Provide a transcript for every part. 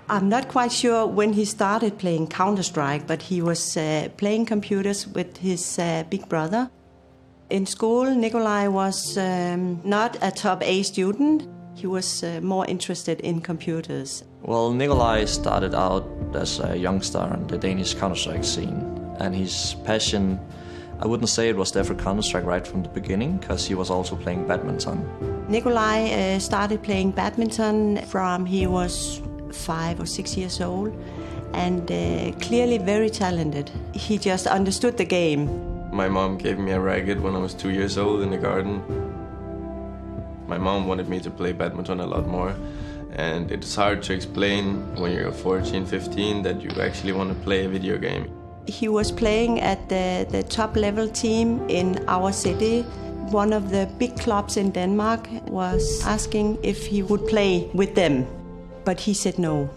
I'm not quite sure when he started playing Counter-Strike, but he was playing computers with his big brother. In school, Nikolai was not a top A student. He was more interested in computers. Well, Nikolai started out as a youngster on the Danish Counter-Strike scene, and his passion, I wouldn't say it was there for Counter-Strike right from the beginning, because he was also playing badminton. Nikolai started playing badminton from he was 5 or 6 years old, and clearly very talented. He just understood the game. My mom gave me a racket when I was 2 years old in the garden. My mom wanted me to play badminton a lot more, and it's hard to explain when you're 14, 15 that you actually want to play a video game. He was playing at the top level team in our city. One of the big clubs in Denmark was asking if he would play with them, but he said no.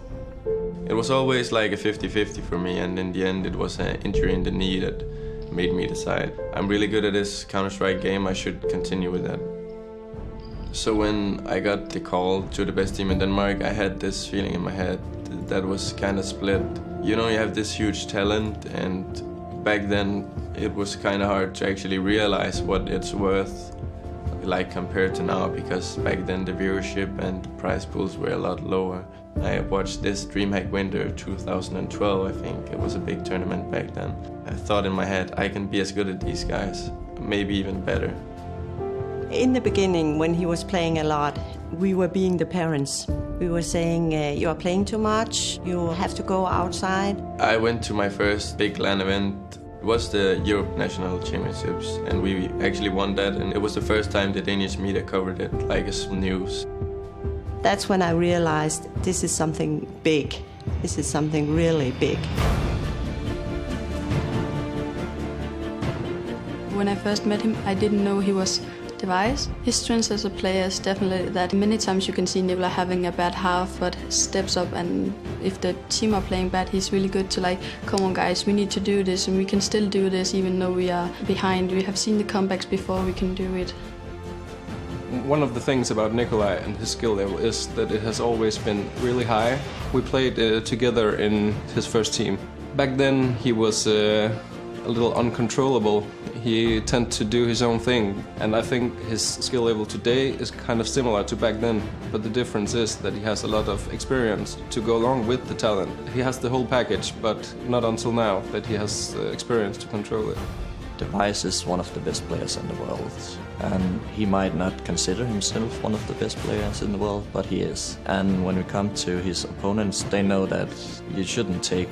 It was always like a 50-50 for me, and in the end it was an injury in the knee that made me decide I'm really good at this Counter-Strike game, I should continue with that. So when I got the call to the best team in Denmark, I had this feeling in my head that was kind of split. You know, you have this huge talent, and back then it was kind of hard to actually realize what it's worth, like compared to now, because back then the viewership and the prize pools were a lot lower. I watched this DreamHack Winter 2012, I think. It was a big tournament back then. I thought in my head, I can be as good as these guys, maybe even better. In the beginning, when he was playing a lot, we were being the parents. We were saying, you are playing too much, you have to go outside. I went to my first big LAN event. It was the Europe National Championships, and we actually won that, and it was the first time the Danish media covered it like as news. That's when I realized this is something big. This is something really big. When I first met him, I didn't know he was device. His strengths as a player is definitely that many times you can see Nikolai having a bad half but steps up, and if the team are playing bad, he's really good to like, come on guys, we need to do this and we can still do this even though we are behind. We have seen the comebacks before, we can do it. One of the things about Nikolai and his skill level is that it has always been really high. We played together in his first team. Back then he was a little uncontrollable. He tended to do his own thing, and I think his skill level today is kind of similar to back then, but the difference is that he has a lot of experience to go along with the talent. He has the whole package, but not until now that he has experience to control it. Device is one of the best players in the world, and he might not consider himself one of the best players in the world, but he is. And when we come to his opponents, they know that you shouldn't take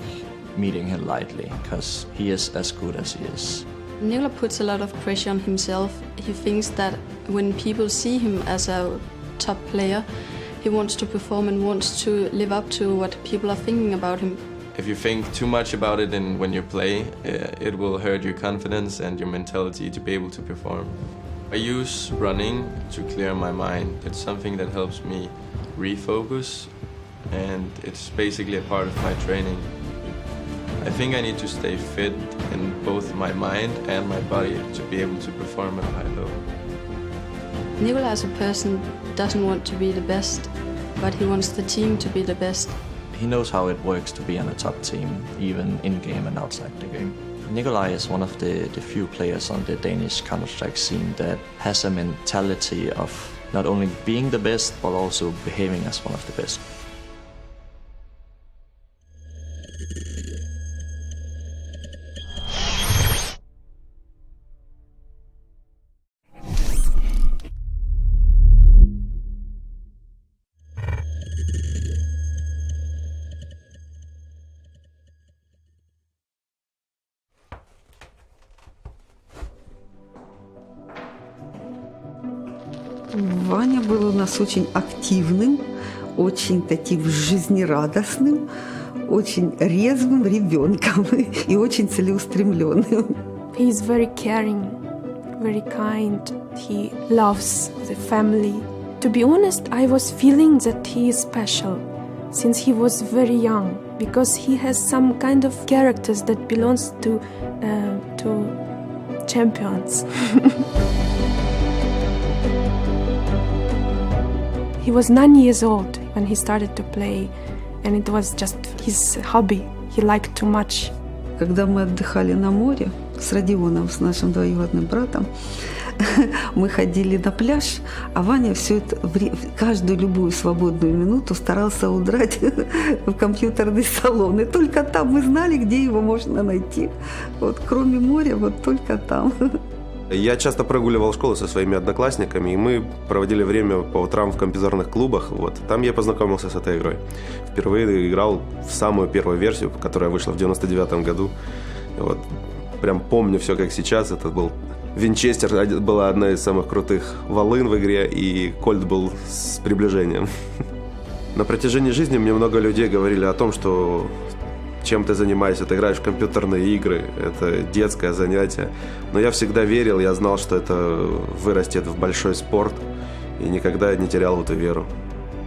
meeting him lightly, because he is as good as he is. Nikolai puts a lot of pressure on himself. He thinks that when people see him as a top player, he wants to perform and wants to live up to what people are thinking about him. If you think too much about it and when you play, it will hurt your confidence and your mentality to be able to perform. I use running to clear my mind. It's something that helps me refocus, and it's basically a part of my training. I think I need to stay fit in both my mind and my body to be able to perform at a high level. Nikolai as a person doesn't want to be the best, but he wants the team to be the best. He knows how it works to be on a top team, even in-game and outside the game. Nikolai is one of the few players on the Danish Counter-Strike scene that has a mentality of not only being the best, but also behaving as one of the best. Ваня был у нас очень активным, очень таким жизнерадостным, очень резвым ребенком и очень целеустремленным. He is very caring, very kind. He loves the family. To be honest, I was feeling that he is special since he was very young, because he has some kind of characters that belongs to champions. He was 9 years old when he started to play, and it was just his hobby. He liked too much. Когда мы отдыхали на море с Родионом, с нашим двоюродным братом, мы ходили на пляж, а Ваня все это, каждую любую свободную минуту старался удрать в компьютерный салон. И только там мы знали, где его можно найти. Вот кроме моря, вот только там. Я часто прогуливал школу со своими одноклассниками, и мы проводили время по утрам в компьютерных клубах. Вот. Там я познакомился с этой игрой. Впервые играл в самую первую версию, которая вышла в 99 году. Вот. Прям помню все как сейчас. Это был Винчестер, была одна из самых крутых волын в игре, и Кольт был с приближением. На протяжении жизни мне много людей говорили о том, что чем ты занимаешься, ты играешь в компьютерные игры, это детское занятие. Но я всегда верил, я знал, что это вырастет в большой спорт, и никогда не терял в эту веру.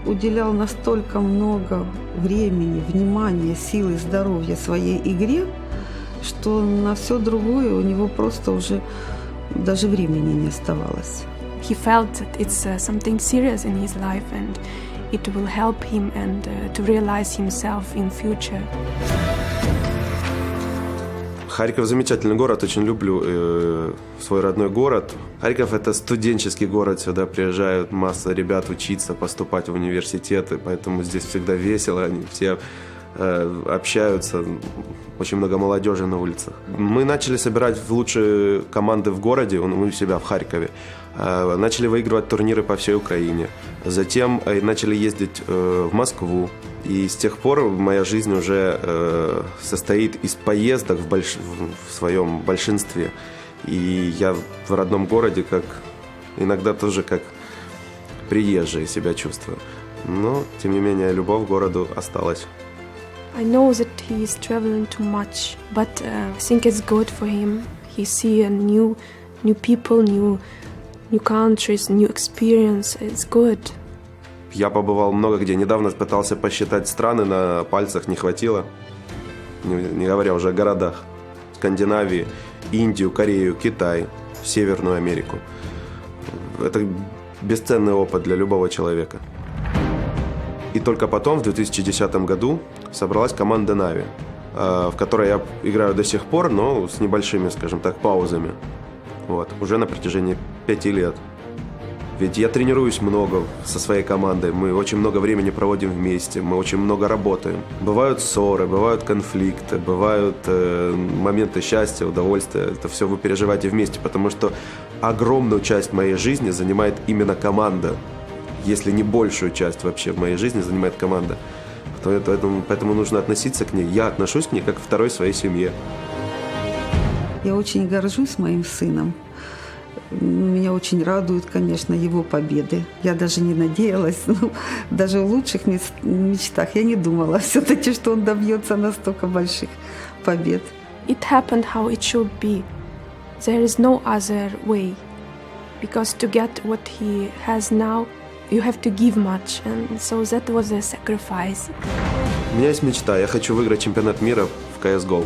Уделял настолько много времени, внимания, силы, здоровья своей игре, что на все другое у него просто уже даже времени не оставалось. He felt that it's something serious in his life and it will help him and to realize himself in future. Харьков замечательный город, очень люблю свой родной город. Харьков – это студенческий город, сюда приезжают масса ребят учиться, поступать в университеты, поэтому здесь всегда весело, они все общаются, очень много молодежи на улицах. Мы начали собирать лучшие команды в городе, мы у себя в Харькове, начали выигрывать турниры по всей Украине, затем начали ездить в Москву. И с тех пор моя жизнь уже состоит из поездок в своем большинстве. И я в родном городе иногда тоже как приезжий себя чувствую. Но, тем не менее, любовь к городу осталась. I know that he is traveling too much, but I think it's good for him. He see new people, new countries, new experience. It's good. Я побывал много где. Недавно пытался посчитать страны, на пальцах не хватило. Не говоря уже о городах. Скандинавии, Индию, Корею, Китай, Северную Америку. Это бесценный опыт для любого человека. И только потом, в 2010 году, собралась команда «Нави», в которой я играю до сих пор, но с небольшими, скажем так, паузами. Вот. Уже на протяжении 5 лет. Ведь я тренируюсь много со своей командой, мы очень много времени проводим вместе, мы очень много работаем. Бывают ссоры, бывают конфликты, бывают моменты счастья, удовольствия. Это все вы переживаете вместе, потому что огромную часть моей жизни занимает именно команда. Если не большую часть вообще в моей жизни занимает команда. Поэтому нужно относиться к ней. Я отношусь к ней как к второй своей семье. Я очень горжусь моим сыном. Меня очень радуют, конечно, его победы. Я даже не надеялась, даже в лучших мечтах я не думала все-таки, что он добьется настолько больших побед. It happened how it should be. There is no other way. Because to get what he has now, you have to give much. And so that was a sacrifice. У меня есть мечта. Я хочу выиграть чемпионат мира в Csgo.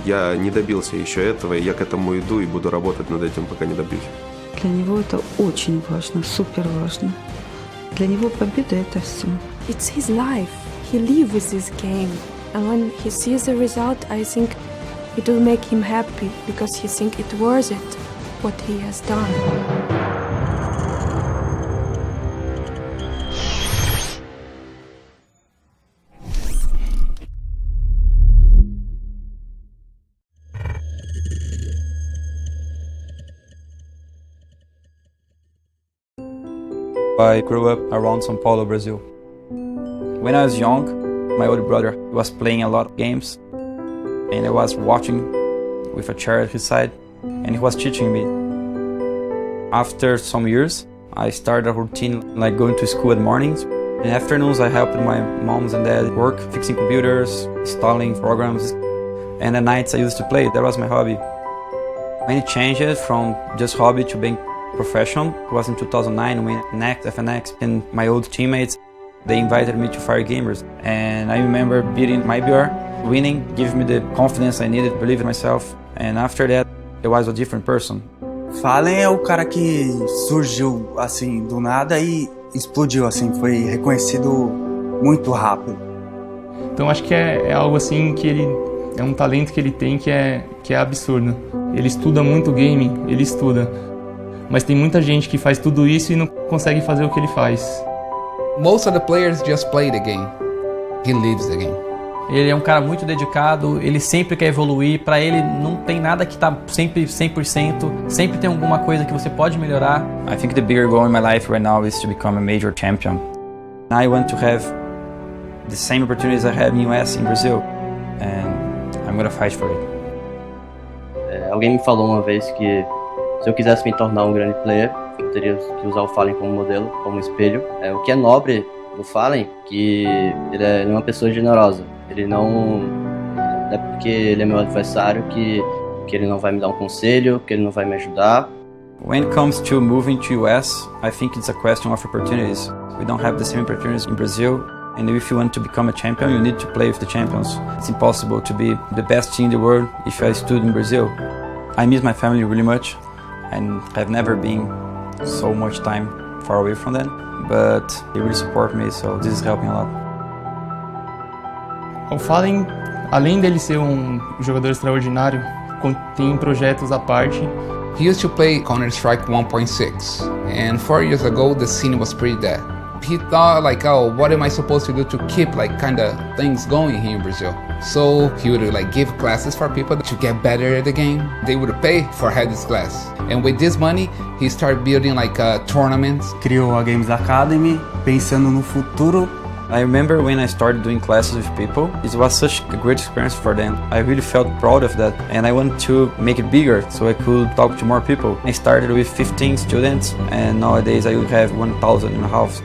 Я не добился еще этого, и я к этому иду и буду работать над этим, пока не добьюсь. Для него это очень важно, супер важно. Для него победа – это все. It's his life. He lives with this game. And when he sees the result, I think it will make him happy because he thinks it worth it, what he has done. I grew up around São Paulo, Brazil. When I was young, my older brother was playing a lot of games, and I was watching with a chair at his side, and he was teaching me. After some years, I started a routine like going to school in mornings. In afternoons, I helped my moms and dad work, fixing computers, installing programs, and at nights I used to play. That was my hobby. Many changes from just hobby to being professional was in 2009 when FNX and my old teammates, they invited me to Fire Gamers, and I remember beating MyBR, winning, giving me the confidence I needed, believe in myself, and after that I was a different person. Fallen é o cara que surgiu assim do nada e explodiu assim, foi reconhecido muito rápido. Então acho que é algo assim que ele é um talento que ele tem que é absurdo. Ele estuda muito game, ele estuda. Mas tem muita gente que faz tudo isso e não consegue fazer o que ele faz. Most of the players just play the game. He lives the game. Ele é um cara muito dedicado, ele sempre quer evoluir, para ele não tem nada que tá sempre 100%, sempre tem alguma coisa que você pode melhorar. I think the bigger goal in my life right now is to become a major champion. I want to have the same opportunities I had in US, in Brazil, and I'm gonna fight for it. Alguém me falou uma vez que se eu quisesse me tornar um grande player, eu teria que usar o Fallen como modelo, como espelho. O que é nobre do Fallen, que ele é uma pessoa generosa. Ele não é porque ele é meu adversário que ele não vai me dar um conselho, que ele não vai me ajudar. When it comes to moving to US, I think it's a question of opportunities. We don't have the same opportunities in Brazil, and if you want to become a champion, you need to play with the champions. It's impossible to be the best team in the world if I stood in Brazil. I miss my family really much, and have never been so much time far away from them, but they really support me, so this is helping a lot. O Fallen, além dele ser um jogador extraordinário, tem projetos à parte. He used to play Counter-Strike 1.6, and 4 years ago the scene was pretty dead. He thought like, oh, what am I supposed to do to keep like kinda things going here in Brazil? So he would like give classes for people to get better at the game. They would pay for this class, and with this money he started building like tournaments. Criou a Games Academy pensando no futuro. I remember when I started doing classes with people, it was such a great experience for them. I really felt proud of that, and I wanted to make it bigger so I could talk to more people. I started with 15 students, and nowadays I will have 1,000 in a half.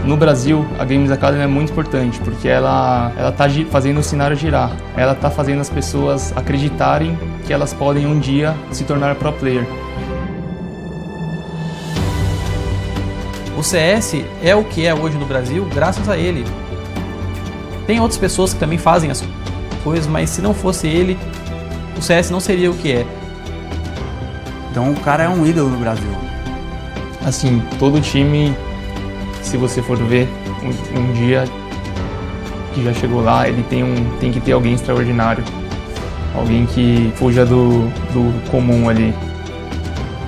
No Brasil, a Games Academy é muito importante, porque ela tá fazendo o cenário girar. Ela tá fazendo as pessoas acreditarem que elas podem um dia se tornar pro player. O CS é o que é hoje no Brasil graças a ele. Tem outras pessoas que também fazem as coisas, mas se não fosse ele, o CS não seria o que é. Então o cara é um ídolo no Brasil. Assim, todo time, se você for ver um dia que já chegou lá, ele tem que ter alguém extraordinário. Alguém que fuja do comum ali.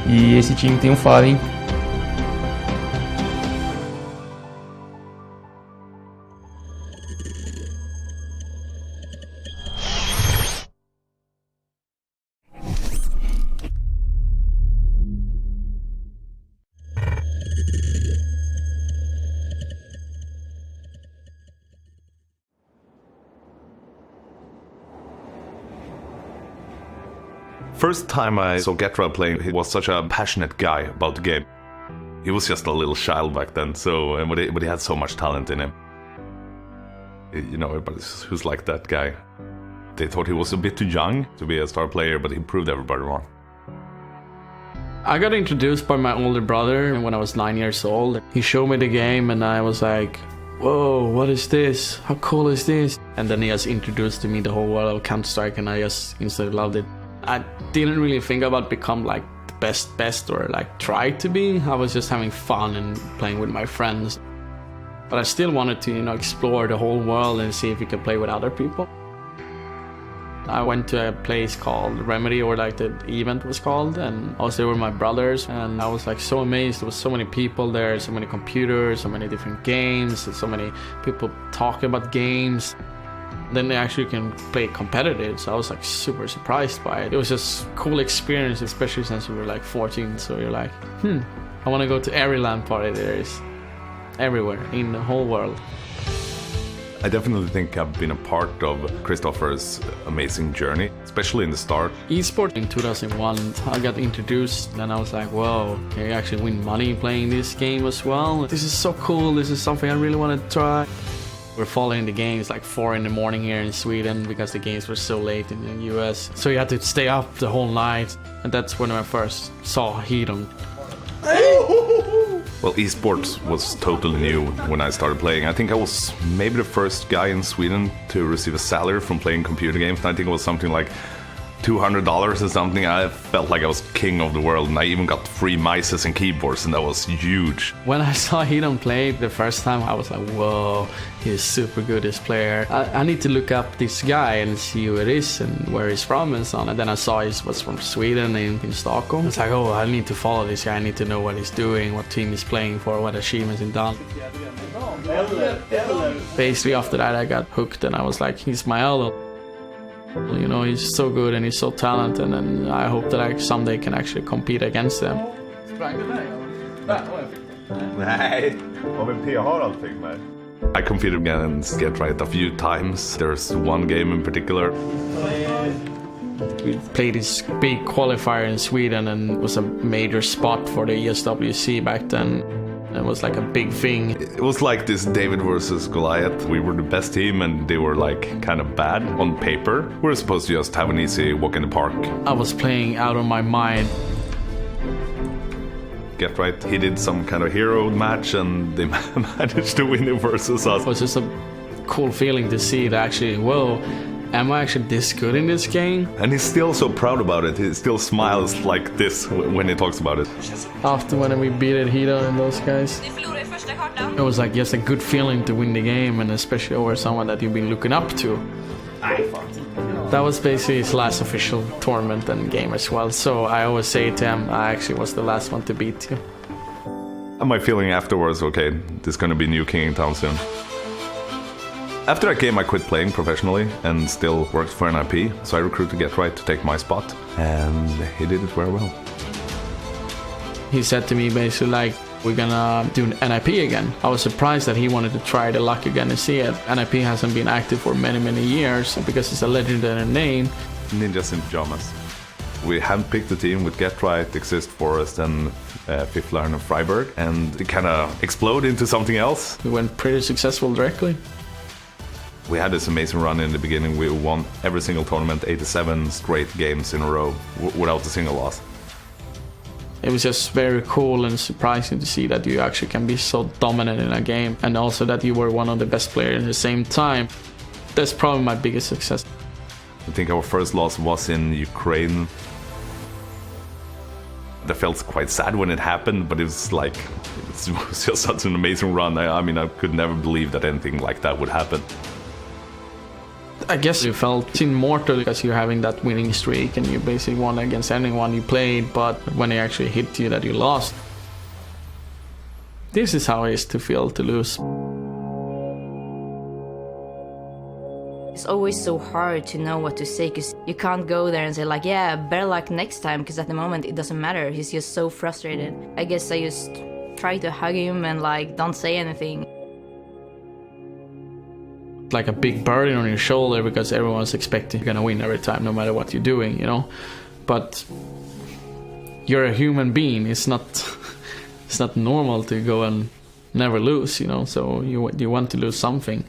E esse time tem um Fallen. First time I saw Getra playing, he was such a passionate guy about the game. He was just a little child back then, but he had so much talent in him. You know, everybody who's like that guy. They thought he was a bit too young to be a star player, but he proved everybody wrong. I got introduced by my older brother when I was 9 years old. He showed me the game and I was like, whoa, what is this? How cool is this? And then he just introduced to me the whole world of Counter-Strike and I just instantly loved it. I didn't really think about become like the best or like try to be. I was just having fun and playing with my friends. But I still wanted to, explore the whole world and see if we could play with other people. I went to a place called Remedy, or like the event was called, and I was there with my brothers, and I was like so amazed. There was so many people there, so many computers, so many different games, so many people talking about games. Then they actually can play competitive, so I was like super surprised by it. It was just a cool experience, especially since we were like 14, so you're like, I want to go to every LAN party there is, everywhere, in the whole world. I definitely think I've been a part of Christopher's amazing journey, especially in the start. Esport in 2001, I got introduced and I was like, whoa, can you actually win money playing this game as well? This is so cool, this is something I really want to try. We're following the games like 4 in the morning here in Sweden because the games were so late in the US. So you had to stay up the whole night, and that's when I first saw Hedon. Well, esports was totally new when I started playing. I think I was maybe the first guy in Sweden to receive a salary from playing computer games. I think it was something like $200 or something. I felt like I was king of the world, and I even got free mices and keyboards, and that was huge. When I saw Hidon play the first time, I was like, whoa, he's super good, this player. I need to look up this guy and see who it is and where he's from and so on. And then I saw he was from Sweden in Stockholm. It's like, oh, I need to follow this guy. I need to know what he's doing, what team he's playing for, what achievements he's done. Basically, after that, I got hooked, and I was like, he's my idol. You know, he's so good and he's so talented, and I hope that I someday can actually compete against them. I competed against Get Right a few times. There's one game in particular. We played this big qualifier in Sweden, and it was a major spot for the ESWC back then. It was like a big thing. It was like this David versus Goliath. We were the best team and they were like kind of bad on paper. We were supposed to just have an easy walk in the park. I was playing out of my mind. Get Right, he did some kind of hero match and they managed to win it versus us. It was just a cool feeling to see that actually, whoa, am I actually this good in this game? And he's still so proud about it. He still smiles like this when he talks about it. After when we beat Hidon and those guys, it was like just a good feeling to win the game, and especially over someone that you've been looking up to. That was basically his last official tournament and game as well. So I always say to him, I actually was the last one to beat you. And my feeling afterwards, okay, there's gonna be a new king in town soon. After that game, I quit playing professionally and still worked for an IP, so I recruited Get Right to take my spot, and he did it very well. He said to me basically like, we're gonna do an NIP again. I was surprised that he wanted to try the luck again and see it. NIP hasn't been active for many years because it's a legendary name. Ninjas in Pajamas. We handpicked the team with Get Right, Exist Forest, and Fifth Line and Freiburg, and it kind of exploded into something else. We went pretty successful directly. We had this amazing run in the beginning. We won every single tournament, 87 straight games in a row, without a single loss. It was just very cool and surprising to see that you actually can be so dominant in a game, and also that you were one of the best players at the same time. That's probably my biggest success. I think our first loss was in Ukraine. That felt quite sad when it happened, but it was like, it was just such an amazing run. I mean, I could never believe that anything like that would happen. I guess you felt immortal because you're having that winning streak and you basically won against anyone you played, but when they actually hit you that you lost. This is how it is to feel to lose. It's always so hard to know what to say because you can't go there and say like, yeah, better luck next time, because at the moment it doesn't matter. He's just so frustrated. I guess I just try to hug him and like don't say anything. Like a big burden on your shoulder because everyone's expecting you're gonna win every time no matter what you're doing, you know. But you're a human being. It's not normal to go and never lose, you know, so you want to lose something.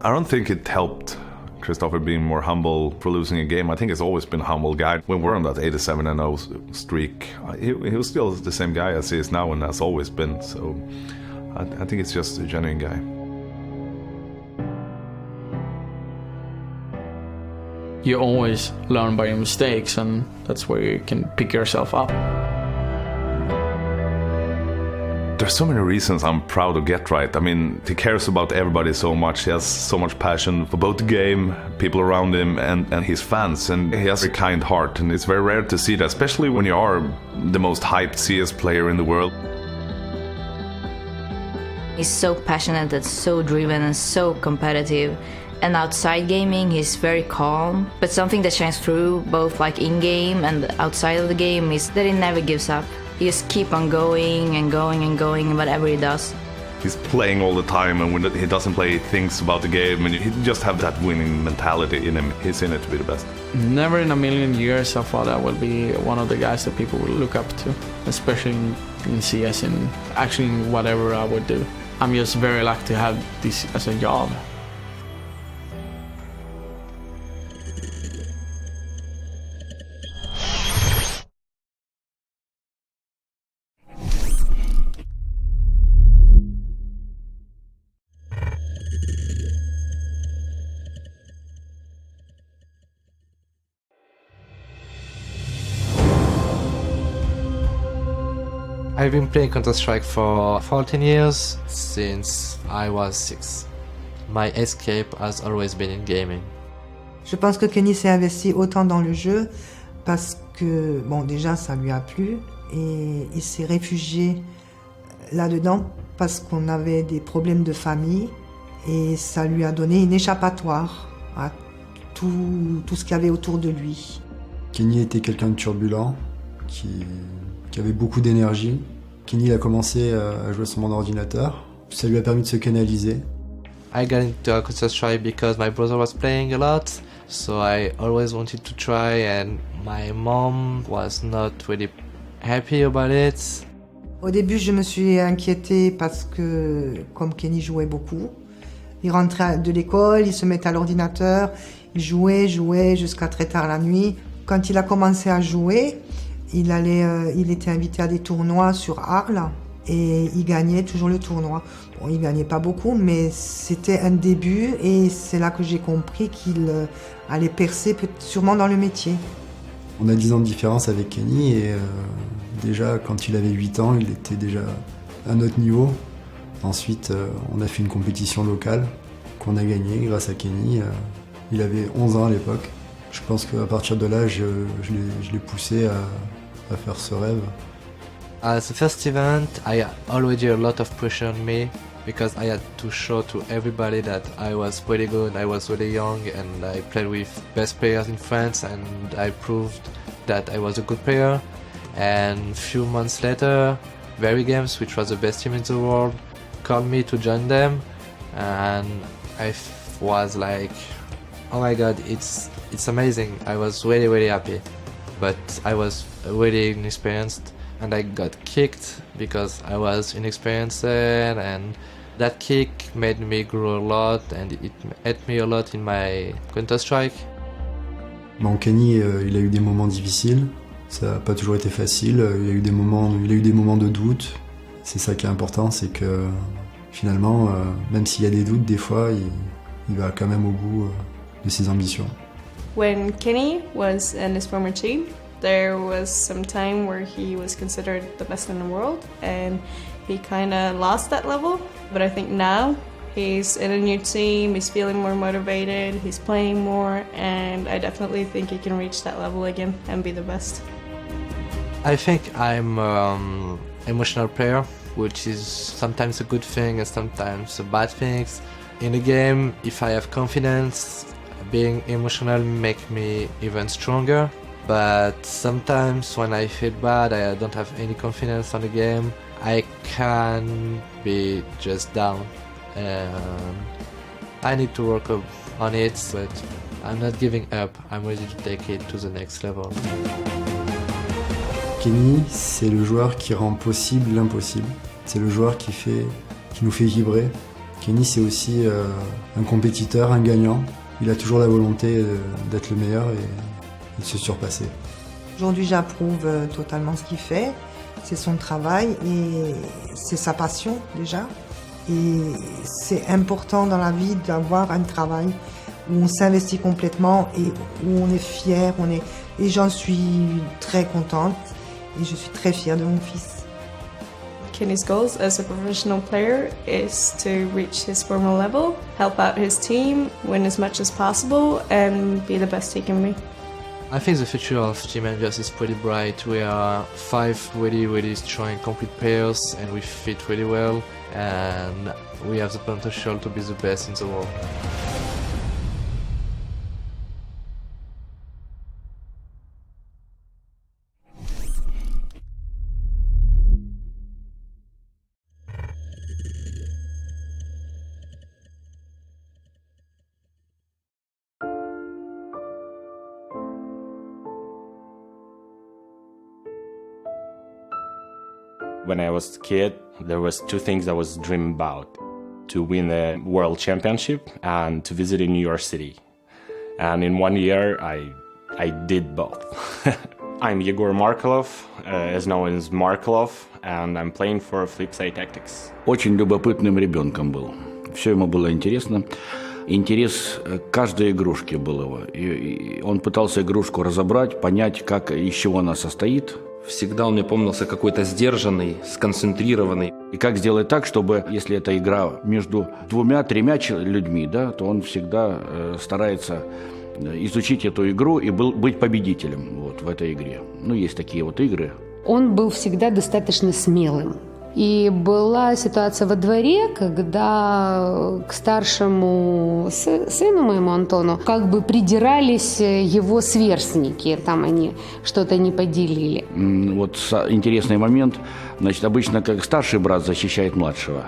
I don't think it helped Christopher being more humble for losing a game. I think he's always been a humble guy. When we're on that 87-0 streak, he was still the same guy as he is now and has always been, so I think it's just a genuine guy. You always learn by your mistakes, and that's where you can pick yourself up. There's so many reasons I'm proud of Get Right. I mean, he cares about everybody so much. He has so much passion for both the game, people around him, and his fans. And he has a kind heart, and it's very rare to see that, especially when you are the most hyped CS player in the world. He's so passionate and so driven and so competitive. And outside gaming, he's very calm. But something that shines through, both like in-game and outside of the game, is that he never gives up. He just keeps on going and going and going, whatever he does. He's playing all the time, and when he doesn't play, he thinks about the game, and he just have that winning mentality in him. He's in it to be the best. Never in a million years I thought I would be one of the guys that people will look up to, especially in CS and actually in whatever I would do. I'm just very lucky to have this as a job. I've been playing Counter-Strike for 14 years, since I was 6. My escape has always been in gaming. Je pense que Kenny s'est investi autant dans le jeu parce que, bon, déjà ça lui a plu et il s'est réfugié là-dedans parce qu'on avait des problèmes de famille et ça lui a donné une échappatoire à tout ce qu'il y avait autour de lui. Kenny était quelqu'un de turbulent, qui avait beaucoup d'énergie. Kenny a commencé à jouer sur mon ordinateur. Ça lui a permis de se canaliser. I got into Counter-Strike because my brother was playing a lot, so I always wanted to try, and my mom was not really happy about it. Au début, je me suis inquiétée parce que, comme Kenny jouait beaucoup, il rentrait de l'école, il se mettait à l'ordinateur, il jouait jusqu'à très tard la nuit. Quand il a commencé à jouer, il était invité à des tournois sur Arles et il gagnait toujours le tournoi. Bon, il gagnait pas beaucoup, mais c'était un début et c'est là que j'ai compris qu'il allait percer sûrement dans le métier. On a 10 ans de différence avec Kenny et déjà quand il avait 8 ans, il était déjà à notre niveau. Ensuite, on a fait une compétition locale qu'on a gagnée grâce à Kenny. Il avait 11 ans à l'époque. Je pense qu'à partir de là, je l'ai poussé à faire ce rêve. At the first event, I had already a lot of pressure on me because I had to show to everybody that I was really good, I was really young, and I played with best players in France, and I proved that I was a good player. And a few months later, Very Games, which was the best team in the world, called me to join them, and I was like, oh my god, it's amazing. I was really, really happy, but I was really inexperienced, and I got kicked because I was inexperienced, and that kick made me grow a lot, and it helped me a lot in my Counter-Strike. Bon, Kenny, il a eu des moments difficiles, ça n'a pas toujours été facile, il a eu des moments de doute. C'est ça qui est important, c'est que finalement, même s'il y a des doutes, des fois, il va quand même au bout de ses ambitions. When Kenny was in his former team, there was some time where he was considered the best in the world, and he kind of lost that level. But I think now he's in a new team, he's feeling more motivated, he's playing more, and I definitely think he can reach that level again and be the best. I think I'm an emotional player, which is sometimes a good thing and sometimes a bad thing. In a game, if I have confidence, being emotional makes me even stronger. But sometimes when I feel bad, I don't have any confidence on the game, I can be just down. I need to work on it, but I'm not giving up. I'm ready to take it to the next level. Kenny, c'est le joueur qui rend possible l'impossible. C'est le joueur qui nous fait vibrer. Kenny, c'est aussi un compétiteur, un gagnant. Il a toujours la volonté d'être le meilleur et de se surpasser. Aujourd'hui, j'approuve totalement ce qu'il fait. C'est son travail et c'est sa passion déjà. Et c'est important dans la vie d'avoir un travail où on s'investit complètement et où on est fier. Et j'en suis très contente et je suis très fière de mon fils. Kenny's goals as a professional player is to reach his former level, help out his team, win as much as possible, and be the best he can be. I think the future of Team Envious is pretty bright. We are 5 really, really strong, complete players, and we fit really well, and we have the potential to be the best in the world. When I was a kid, there was 2 things I was dreaming about: to win a world championship and to visit in New York City. And in 1 year, I did both. I'm Yegor Markelov, as known as Markelov, and I'm playing for Flipside Tactics. Очень любопытным ребенком был. Все ему было интересно. Интерес к каждой игрушке был его. И он пытался игрушку разобрать, понять, из чего она состоит. Всегда он мне помнился какой-то сдержанный, сконцентрированный. И как сделать так, чтобы, если это игра между 2-3 людьми, да, то он всегда старается изучить эту игру и быть победителем вот, в этой игре. Ну, есть такие вот игры. Он был всегда достаточно смелым. И была ситуация во дворе, когда к старшему сыну моему Антону как бы придирались его сверстники, там они что-то не поделили. Вот интересный момент. Значит, обычно как старший брат защищает младшего,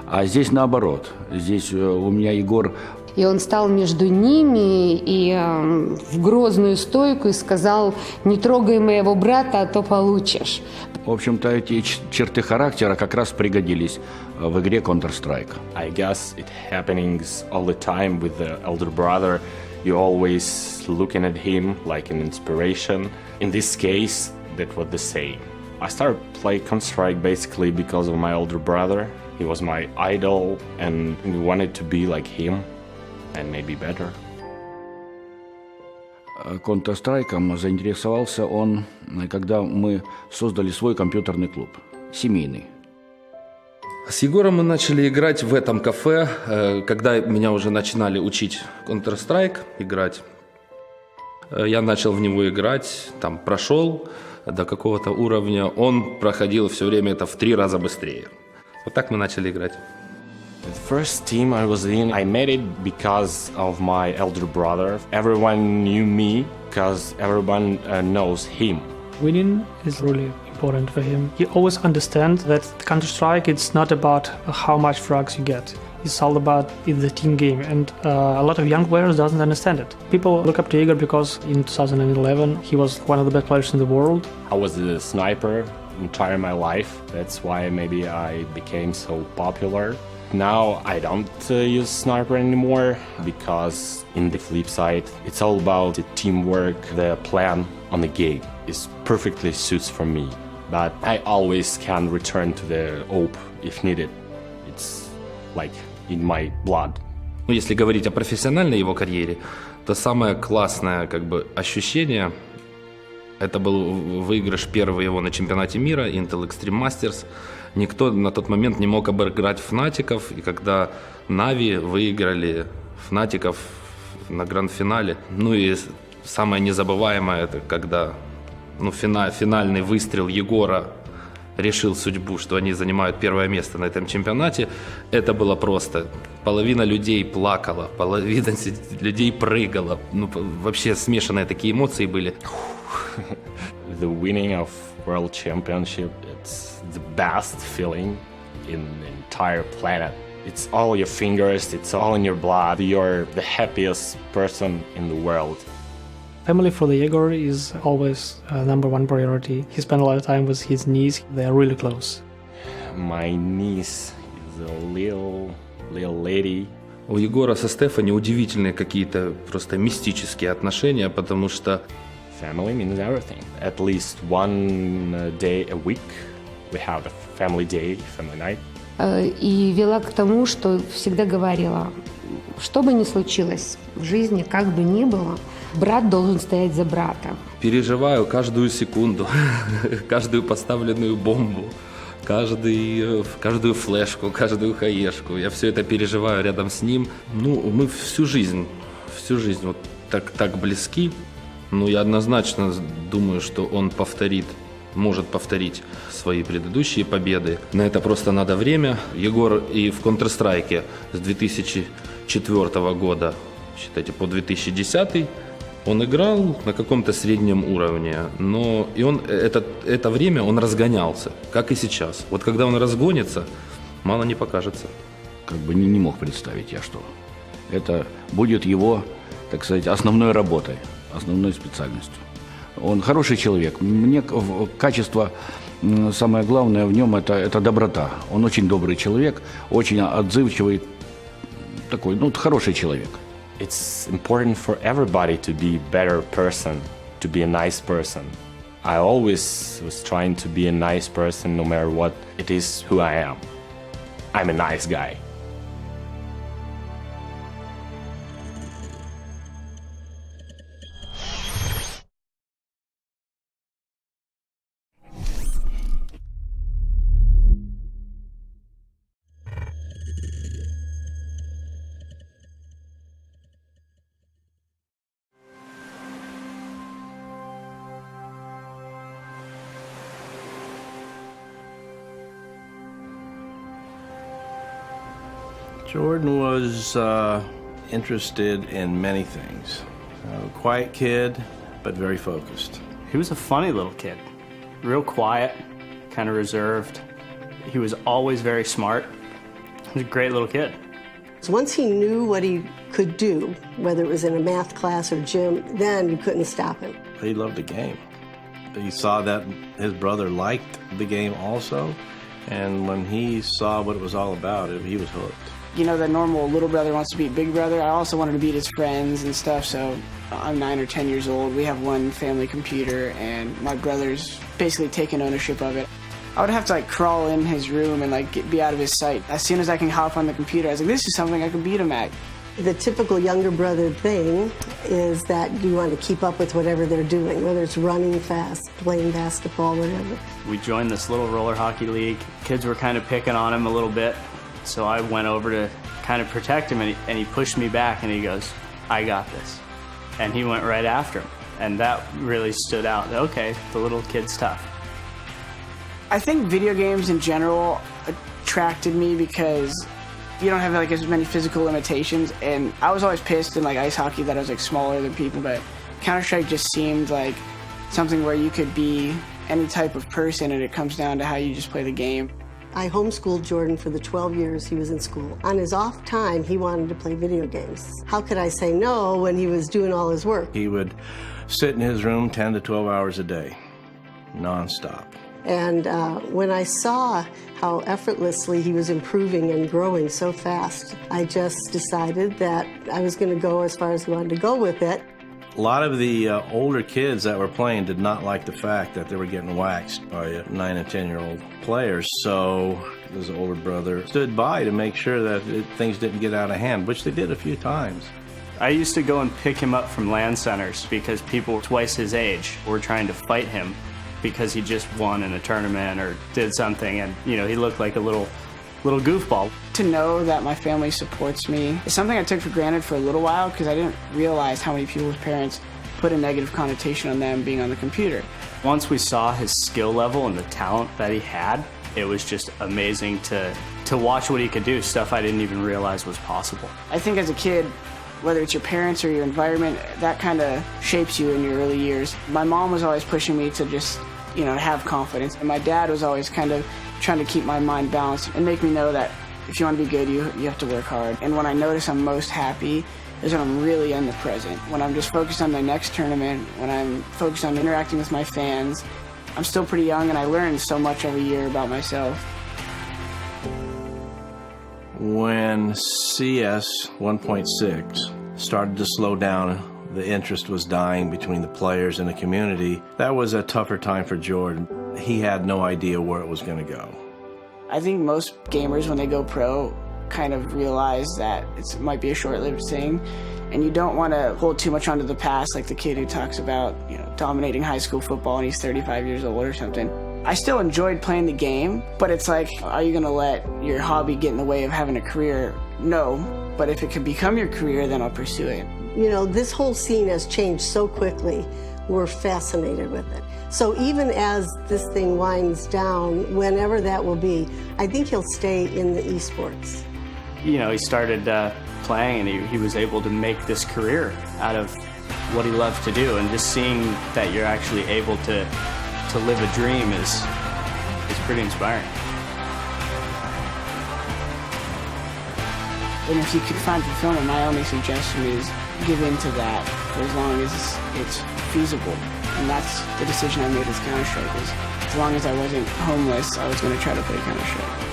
а здесь наоборот. Здесь у меня Егор... И он стал между ними и в грозную стойку и сказал: «Не трогай моего брата, а то получишь». В общем-то, эти черты характера как раз пригодились в игре Counter-Strike. I guess it happens all the time with the elder brother. You're always looking at him like an inspiration. In this case, that was the same. I started playing Counter-Strike basically because of my older brother. He was my idol and I wanted to be like him and maybe better. Counter-Strike'ом заинтересовался он, когда мы создали свой компьютерный клуб, семейный. С Егором мы начали играть в этом кафе, когда меня уже начинали учить Counter-Strike играть. Я начал в него играть, там прошел до какого-то уровня. Он проходил все время это в 3 раза быстрее. Вот так мы начали играть. The first team I was in, I made it because of my elder brother. Everyone knew me because everyone knows him. Winning is really important for him. He always understands that Counter-Strike, it's not about how much frags you get. It's all about the team game, and a lot of young players doesn't understand it. People look up to Igor because in 2011 he was one of the best players in the world. I was a sniper entire my life. That's why maybe I became so popular. Now I don't use sniper anymore because in the flip side, it's all about the teamwork, the plan on the game is perfectly suits for me. But I always can return to the OP if needed. It's like in my blood. Ну, если говорить о профессиональной его карьере, то самое классное ощущение это был выигрыш первый его на чемпионате мира Intel Extreme Masters. Никто на тот момент не мог обыграть фнатиков, и когда Нави выиграли фнатиков на гранд-финале, ну и самое незабываемое, это когда финальный выстрел Егора решил судьбу, что они занимают первое место на этом чемпионате, это было просто. Половина людей плакала, половина людей прыгала. Ну, вообще смешанные такие эмоции были. The winning of World Championship, it's the best feeling in the entire planet. It's all your fingers, it's all in your blood. You're the happiest person in the world. Family for the Yegor is always number one priority. He spent a lot of time with his niece. They are really close. My niece is a little lady. У Егора со Стефани удивительные какие-то просто мистические отношения, потому что family means everything. At least one day a week we have a family day, family night. И вела к тому, что всегда говорила, что бы ни случилось в жизни, как бы ни было, брат должен стоять за брата. Переживаю каждую секунду, каждую поставленную бомбу, каждую флешку, каждую хаешку. Я все это переживаю рядом с ним. Ну, мы всю жизнь вот так близки. Но я однозначно думаю, что он может повторить свои предыдущие победы. На это просто надо время. Егор и в Counter-Strike с 2004 года, считайте, по 2010 он играл на каком-то среднем уровне. Но и он это время он разгонялся, как и сейчас. Вот когда он разгонится, мало не покажется. Как бы не мог представить я, что это будет его, так сказать, основной работой. Основной специальностью. Он хороший человек. Мне качество, самое главное в нем, это доброта. Он очень добрый человек, очень отзывчивый, такой, хороший человек. It's important for everybody to be a better person, to be a nice person. I always was trying to be a nice person no matter what it is who I am. I'm a nice guy. Jordan was interested in many things. Quiet kid, but very focused. He was a funny little kid. Real quiet, kind of reserved. He was always very smart. He was a great little kid. Once he knew what he could do, whether it was in a math class or gym, then you couldn't stop him. He loved the game. He saw that his brother liked the game also, and when he saw what it was all about, he was hooked. You know, the normal little brother wants to beat big brother. I also wanted to beat his friends and stuff, so I'm 9 or 10 years old. We have one family computer, and my brother's basically taken ownership of it. I would have to, like, crawl in his room and, like, be out of his sight. As soon as I can hop on the computer, I was like, this is something I can beat him at. The typical younger brother thing is that you want to keep up with whatever they're doing, whether it's running fast, playing basketball, whatever. We joined this little roller hockey league. Kids were kind of picking on him a little bit, so I went over to kind of protect him, and he pushed me back, and he goes, I got this. And he went right after him, and that really stood out. Okay, the little kid's tough. I think video games in general attracted me because you don't have, like, as many physical limitations, and I was always pissed in, like, ice hockey that I was, like, smaller than people, but Counter-Strike just seemed like something where you could be any type of person, and it comes down to how you just play the game. I homeschooled Jordan for the 12 years he was in school. On his off time, he wanted to play video games. How could I say no when he was doing all his work? He would sit in his room 10 to 12 hours a day, nonstop. And when I saw how effortlessly he was improving and growing so fast, I just decided that I was going to go as far as I wanted to go with it. A lot of the older kids that were playing did not like the fact that they were getting waxed by 9 and 10-year-old players, so his older brother stood by to make sure that things didn't get out of hand, which they did a few times. I used to go and pick him up from LAN centers because people twice his age were trying to fight him because he just won in a tournament or did something, and, you know, he looked like a little goofball. To know that my family supports me is something I took for granted for a little while because I didn't realize how many people's parents put a negative connotation on them being on the computer. Once we saw his skill level and the talent that he had, it was just amazing to watch what he could do, stuff I didn't even realize was possible. I think as a kid, whether it's your parents or your environment, that kind of shapes you in your early years. My mom was always pushing me to just, you know, have confidence, and my dad was always kind of trying to keep my mind balanced and make me know that if you want to be good, you have to work hard. And when I notice I'm most happy is when I'm really in the present. When I'm just focused on my next tournament, when I'm focused on interacting with my fans. I'm still pretty young, and I learn so much every year about myself. When CS 1.6 started to slow down, the interest was dying between the players and the community. That was a tougher time for Jordan. He had no idea where it was going to go. I think most gamers, when they go pro, kind of realize that it might be a short-lived thing, and you don't want to hold too much onto the past, like the kid who talks about, you know, dominating high school football and he's 35 years old or something. I still enjoyed playing the game, but it's like, are you going to let your hobby get in the way of having a career? No, but if it could become your career, then I'll pursue it. You know, this whole scene has changed so quickly. We're fascinated with it. So even as this thing winds down, whenever that will be, I think he'll stay in the esports. You know, he started playing, and he was able to make this career out of what he loved to do, and just seeing that you're actually able to live a dream is pretty inspiring. And if you could find fulfillment, my only suggestion is give in to that for as long as it's feasible. And that's the decision I made with Counter-Strike, is as long as I wasn't homeless, I was going to try to play Counter-Strike.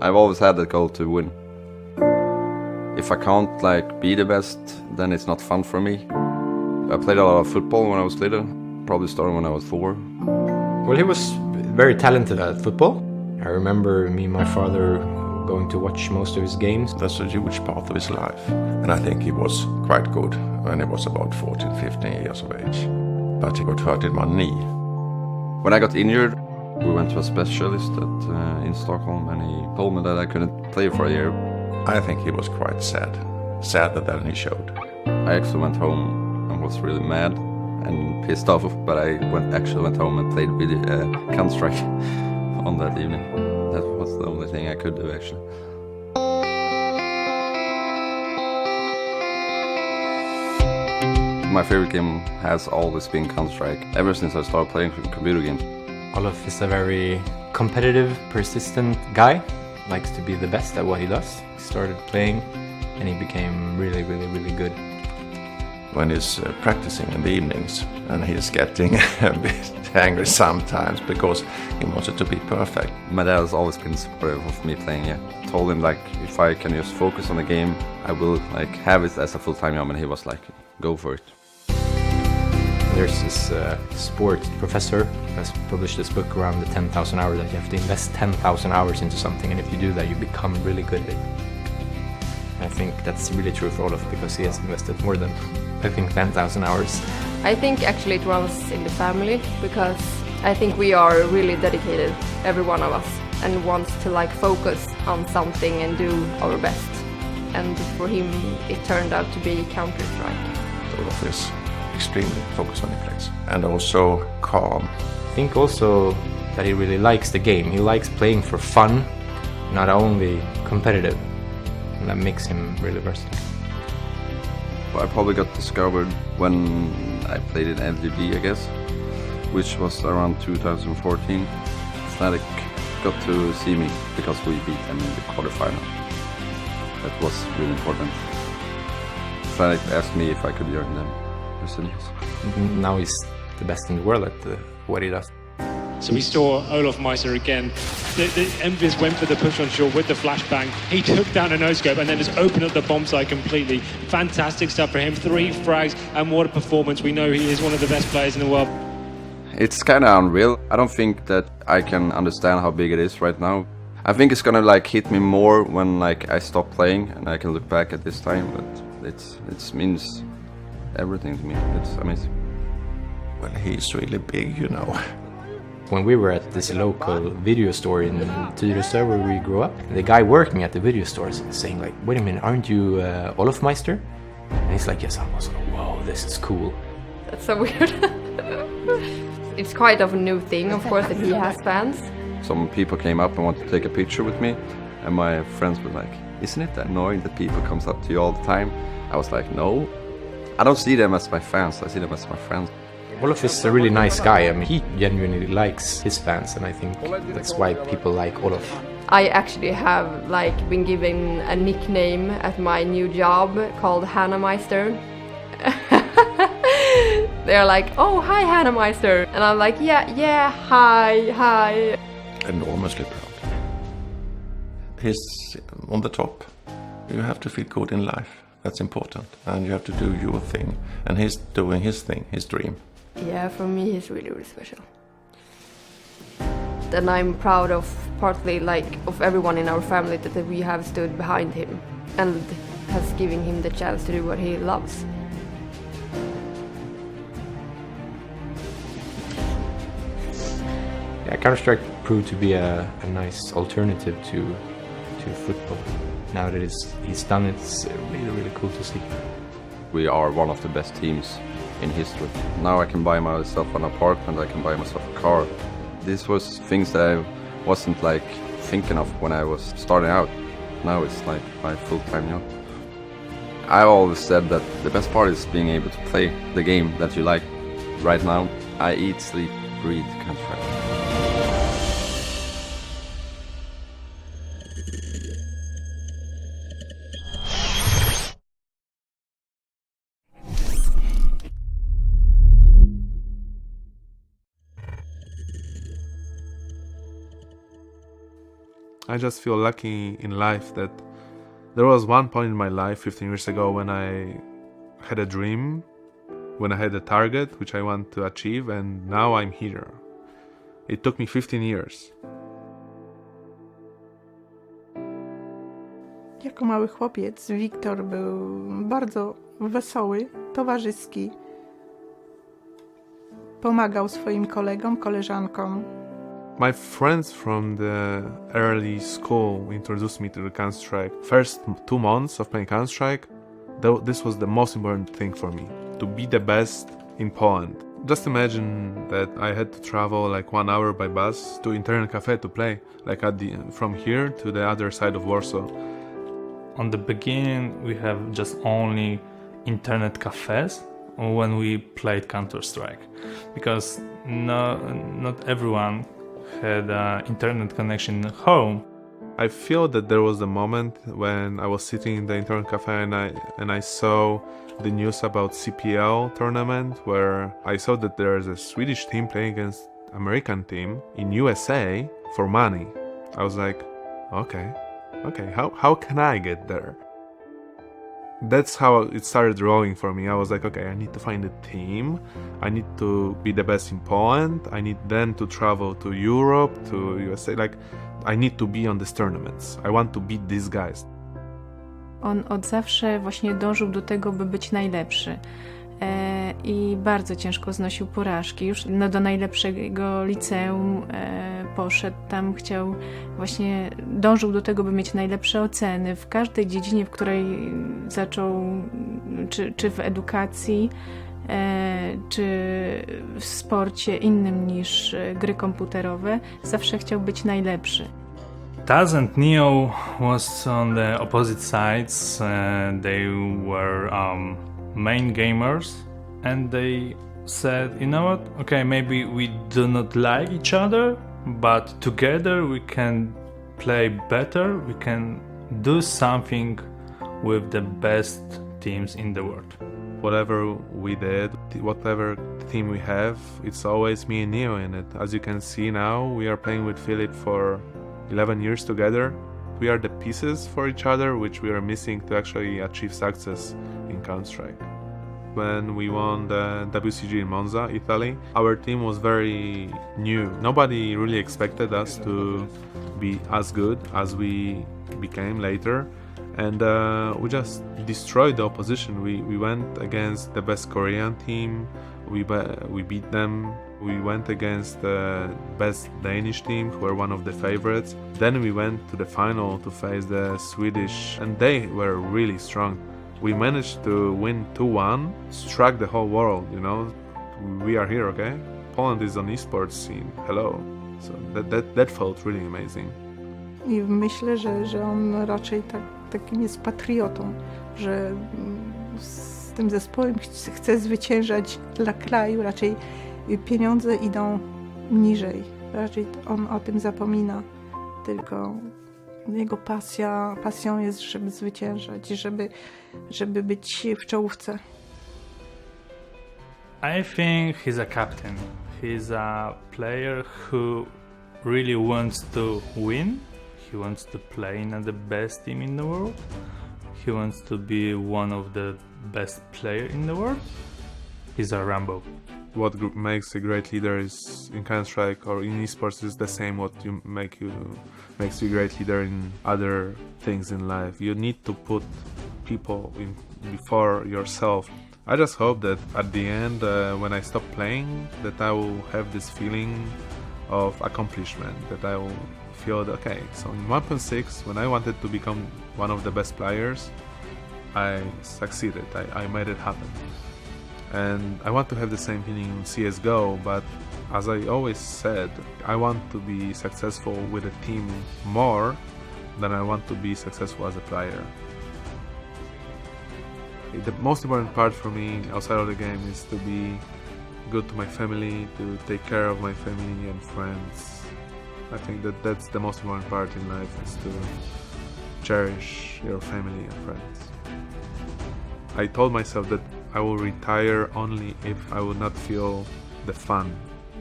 I've always had the goal to win. If I can't be the best, then it's not fun for me. I played a lot of football when I was little, probably started when I was 4. Well, he was very talented at football. I remember me and my father going to watch most of his games. That's a huge part of his life. And I think he was quite good when he was about 14, 15 years of age. But he got hurt in one knee. When I got injured, we went to a specialist in Stockholm, and he told me that I couldn't play for a year. I think he was quite sad. Sadder than he showed. I actually went home and was really mad and pissed off, but I actually went home and played Counter-Strike on that evening. That was the only thing I could do, actually. My favorite game has always been Counter-Strike, ever since I started playing computer games. Olof is a very competitive, persistent guy. Likes to be the best at what he does. He started playing and he became really, really, really good. When he's practicing in the evenings, and he's getting a bit angry sometimes because he wants it to be perfect. My dad has always been supportive of me playing, yeah. Told him, like, if I can just focus on the game, I will, like, have it as a full-time job, and he was like, go for it. There's this sport professor who has published this book around the 10,000 hours, that you have to invest 10,000 hours into something, and if you do that, you become really good at it. I think that's really true for Olof, because he has invested more than, I think, 10,000 hours. I think actually it runs in the family, because I think we are really dedicated, every one of us, and wants to like focus on something and do our best. And for him, it turned out to be Counter-Strike. Olof is extremely focused when he plays, and also calm. I think also that he really likes the game. He likes playing for fun, not only competitive. And that makes him really versatile. I probably got discovered when I played in LGB, I guess, which was around 2014. Fnatic got to see me because we beat them in the quarterfinal. That was really important. Fnatic asked me if I could join them. I said yes. Now he's the best in the world at what he does. So we saw Olof Meister again. The Envious went for the push on short with the flashbang. He took down a no-scope and then just opened up the bomb site completely. Fantastic stuff for him. 3 frags and what a performance. We know he is one of the best players in the world. It's kind of unreal. I don't think that I can understand how big it is right now. I think it's gonna like hit me more when like I stop playing and I can look back at this time, but it means everything to me. It's amazing. Well, he's really big, you know. When we were at this local video store in Tyresö where we grew up, the guy working at the video store is saying like, wait a minute, aren't you Olof Meister? And he's like, yes. I was like, whoa, this is cool. That's so weird. It's quite of a new thing, of course, that he has fans. Some people came up and wanted to take a picture with me, and my friends were like, isn't it annoying that people comes up to you all the time? I was like, no. I don't see them as my fans, I see them as my friends. Olof is a really nice guy. I mean, he genuinely likes his fans, and I think that's why people like Olof. I actually have like been given a nickname at my new job called Hannah Meister. They're like, oh, hi, Hannah Meister. And I'm like, yeah, hi. Enormously proud. He's on the top. You have to feel good in life. That's important. And you have to do your thing. And he's doing his thing, his dream. Yeah, for me, he's really, really special. And I'm proud of partly like of everyone in our family that we have stood behind him and has given him the chance to do what he loves. Yeah, Counter-Strike proved to be a nice alternative to football. Now that he's done it, it's really, really cool to see. We are one of the best teams in history. Now I can buy myself an apartment, I can buy myself a car. This was things that I wasn't like thinking of when I was starting out. Now it's like my full-time job. I always said that the best part is being able to play the game that you like. Right now, I eat, sleep, breathe Counter-Strike. I just feel lucky in life that there was one point in my life 15 years ago when I had a dream, when I had a target which I want to achieve, and now I'm here. It took me 15 years. Jako mały chłopiec Wiktor był bardzo wesoły, towarzyski. Pomagał swoim kolegom, koleżankom. My friends from the early school introduced me to the Counter-Strike. First 2 months of playing Counter-Strike, this was the most important thing for me, to be the best in Poland. Just imagine that I had to travel like 1 hour by bus to internet cafe to play, like from here to the other side of Warsaw. On the beginning, we have just only internet cafes when we played Counter-Strike, because not everyone had an internet connection at home. I feel that there was a moment when I was sitting in the internet cafe and I saw the news about CPL tournament, where I saw that there is a Swedish team playing against American team in USA for money. I was like, okay, how can I get there? That's how it started rolling for me. I was like, okay, I need to find a team. I need to be the best in Poland. I need then to travel to Europe, to USA. Like, I need to be on these tournaments. I want to beat these guys. On od zawsze właśnie dążył do tego, by być najlepszy. I bardzo ciężko znosił porażki. Już do najlepszego liceum poszedł, tam dążył do tego, by mieć najlepsze oceny w każdej dziedzinie, w której zaczął, czy w edukacji, czy w sporcie innym niż gry komputerowe, zawsze chciał być najlepszy. Taz and Neo was on the opposite sides. They were main gamers, and they said, you know what, okay, maybe we do not like each other, but together we can play better, we can do something with the best teams in the world. Whatever we did, whatever team we have, it's always me and Neo in it. As you can see now, we are playing with Philip for 11 years together. We are the pieces for each other, which we are missing to actually achieve success in Counter-Strike. When we won the WCG in Monza, Italy, our team was very new. Nobody really expected us to be as good as we became later. And we just destroyed the opposition. We went against the best Korean team, we beat them. We went against the best Danish team, who were one of the favorites. Then we went to the final to face the Swedish, and they were really strong. We managed to win 2-1, struck the whole world, you know. We are here, okay? Poland is on esports scene, hello. So that felt really amazing. I myślę, że on raczej takim jest patriotą, że z tym zespołem chce zwyciężać dla kraju, raczej pieniądze idą niżej, raczej on o tym zapomina, tylko jego pasją jest, żeby zwyciężać, żeby być w czołówce. I think he's a captain. He's a player who really wants to win. He wants to play in the best team in the world. He wants to be one of the best players in the world. He's a Rambo. What makes a great leader is in Counter-Strike or in esports is the same what makes you a great leader in other things in life. You need to put people before yourself. I just hope that at the end, when I stop playing, that I will have this feeling of accomplishment, that I will feel that, okay, so in 1.6, when I wanted to become one of the best players, I succeeded, I made it happen. And I want to have the same feeling in Csgo, but as I always said, I want to be successful with a team more than I want to be successful as a player. The most important part for me outside of the game is to be good to my family, to take care of my family and friends. I think that's the most important part in life, is to cherish your family and friends. I told myself that I will retire only if I would not feel the fun.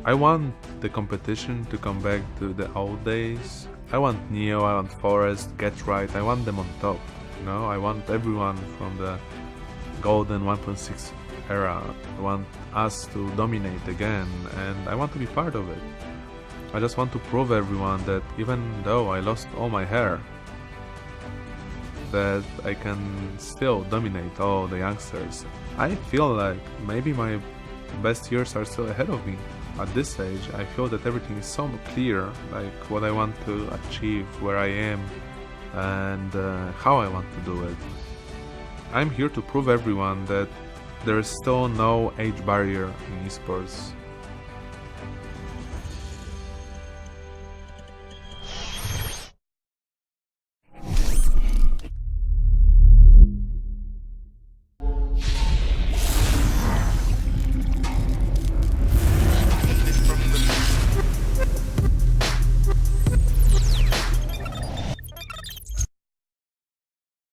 I want the competition to come back to the old days. I want Neo, I want Forest, Get Right, I want them on top. You know, I want everyone from the golden 1.6 era. I want us to dominate again, and I want to be part of it. I just want to prove everyone that even though I lost all my hair, that I can still dominate all the youngsters. I feel like maybe my best years are still ahead of me. At this stage, I feel that everything is so clear, like what I want to achieve, where I am, and how I want to do it. I'm here to prove everyone that there is still no age barrier in esports.